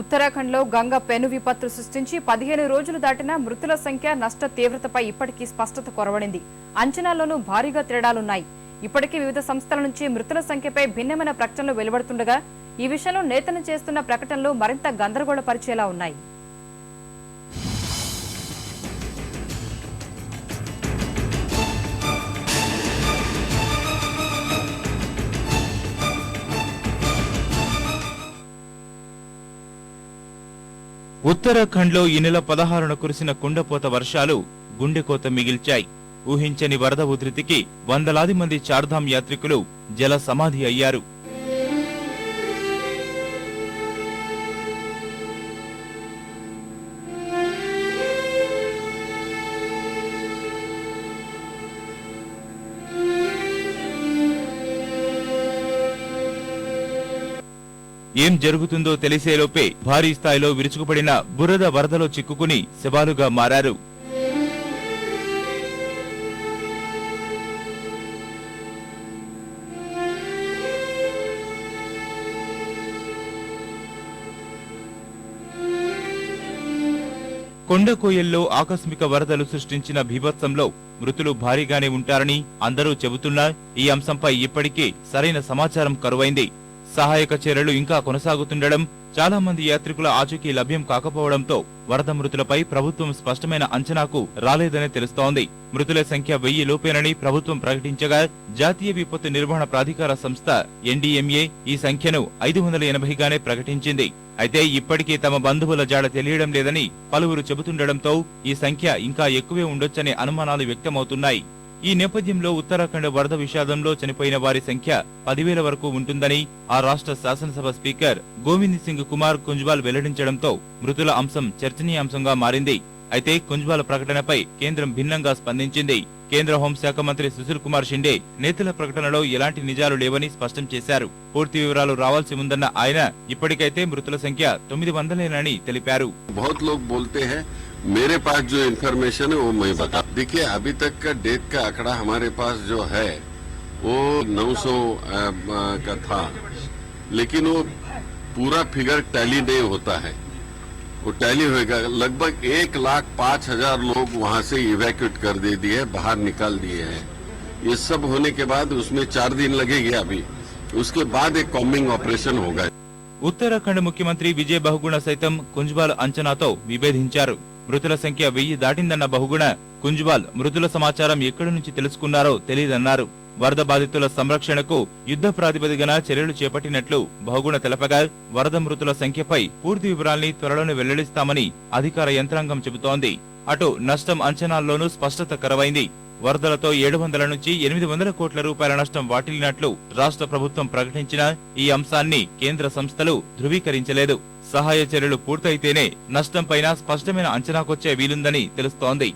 ఉత్తరాఖండ్లో గంగ పెను విపత్తు సృష్టించి 15 రోజులు దాటినా మృతుల సంఖ్య, నష్ట తీవ్రతపై ఇప్పటికీ స్పష్టత కొరవడింది. అంచనాల్లోనూ భారీగా తేడాలున్నాయి. ఇప్పటికీ వివిధ సంస్థల నుంచి మృతుల సంఖ్యపై భిన్నమైన ప్రకటనలు వెలువడుతుండగా ఈ విషయంలో నేతలు చేస్తున్న ప్రకటనలు మరింత గందరగోళపరిచేలా ఉన్నాయి. ఉత్తరాఖండ్లో ఈ నెల 16న కురిసిన కుండపోత వర్షాలు గుండెకోత మిగిల్చాయి. ఊహించని వరద ఉధృతికి వందలాది మంది చార్ధామ్ యాత్రికులు జల సమాధి అయ్యారు. ఏం జరుగుతుందో తెలిసేలోపే భారీ స్థాయిలో విరుచుకుపడిన బురద వరదలో చిక్కుకుని శవాలుగా మారారు. కొండకోయల్లో ఆకస్మిక వరదలు సృష్టించిన బీభత్సంలో మృతులు భారీగానే ఉంటారని అందరూ చెబుతున్నా ఈ అంశంపై ఇప్పటికీ సరైన సమాచారం కరువైంది. సహాయక చర్యలు ఇంకా కొనసాగుతుండడం, చాలా మంది యాత్రికుల ఆచూకీ లభ్యం కాకపోవడంతో వరద మృతులపై ప్రభుత్వం స్పష్టమైన అంచనాకు రాలేదనే తెలుస్తోంది. మృతుల సంఖ్య 1000 లోపేనని ప్రభుత్వం ప్రకటించగా జాతీయ విపత్తు నిర్వహణ ప్రాధికార సంస్థ ఎన్డీఎంఏ ఈ సంఖ్యను 580గానే ప్రకటించింది. అయితే ఇప్పటికీ తమ బంధువుల జాడ తెలియడం లేదని పలువురు చెబుతుండటంతో ఈ సంఖ్య ఇంకా ఎక్కువే ఉండొచ్చనే అనుమానాలు వ్యక్తమవుతున్నాయి. ఈ నేపథ్యంలో ఉత్తరాఖండ్ వరద విషాదంలో చనిపోయిన వారి సంఖ్య 10,000 వరకు ఉంటుందని ఆ రాష్ట్ర శాసనసభ స్పీకర్ గోవింద్ సింగ్ కుమార్ కుంజ్వాల్ వెల్లడించడంతో మృతుల అంశం చర్చనీయాంశంగా మారింది. అయితే కుంజ్వాల్ ప్రకటనపై కేంద్రం భిన్నంగా స్పందించింది. కేంద్ర హోంశాఖ మంత్రి సుశీల్ కుమార్ షిండే నేతల ప్రకటనలో ఎలాంటి నిజాలు లేవని స్పష్టం చేశారు. పూర్తి వివరాలు రావాల్సి ఉందన్న ఆయన ఇప్పటికైతే మృతుల సంఖ్య 900 తెలిపారు. मेरे पास जो इन्फॉर्मेशन है वो मैं बता। देखिए अभी तक का डेथ का आंकड़ा हमारे पास जो है वो 900 का था, लेकिन वो पूरा फिगर टैली नहीं होता है। वो टैली होगा लगभग 1,05,000 लोग वहां से इवैक्यूएट कर दे दिए, बाहर निकाल दिए हैं। ये सब होने के बाद उसमें 4 दिन लगेंगे अभी, उसके बाद एक कॉम्बिंग ऑपरेशन होगा। ఉత్తరాఖండ్ ముఖ్యమంత్రి విజయ్ బహుగుణ సైతం కుంజ్వాల్ అంచనాతో విభేదించారు. మృతుల సంఖ్య 1000 దాటిందన్న బహుగుణ కుంజ్వాల్ మృతుల సమాచారం ఎక్కడి నుంచి తెలుసుకున్నారో తెలియదన్నారు. వరద బాధితుల సంరక్షణకు యుద్ధ ప్రాతిపదికన చర్యలు చేపట్టినట్లు బహుగుణ తెలపగా వరద మృతుల సంఖ్యపై పూర్తి వివరాల్ని త్వరలోనే వెల్లడిస్తామని అధికార యంత్రాంగం చెబుతోంది. అటు నష్టం అంచనాల్లోనూ స్పష్టత కరవైంది. వరదలతో 700 నుంచి 800 కోట్ల రూపాయల నష్టం వాటిల్లినట్లు రాష్ట్ర ప్రభుత్వం ప్రకటించిన ఈ అంశాన్ని కేంద్ర సంస్థలు ధృవీకరించలేదు. సహాయ చర్యలు పూర్తయితేనే నష్టంపైన స్పష్టమైన అంచనాకొచ్చే వీలుందని తెలుస్తోంది.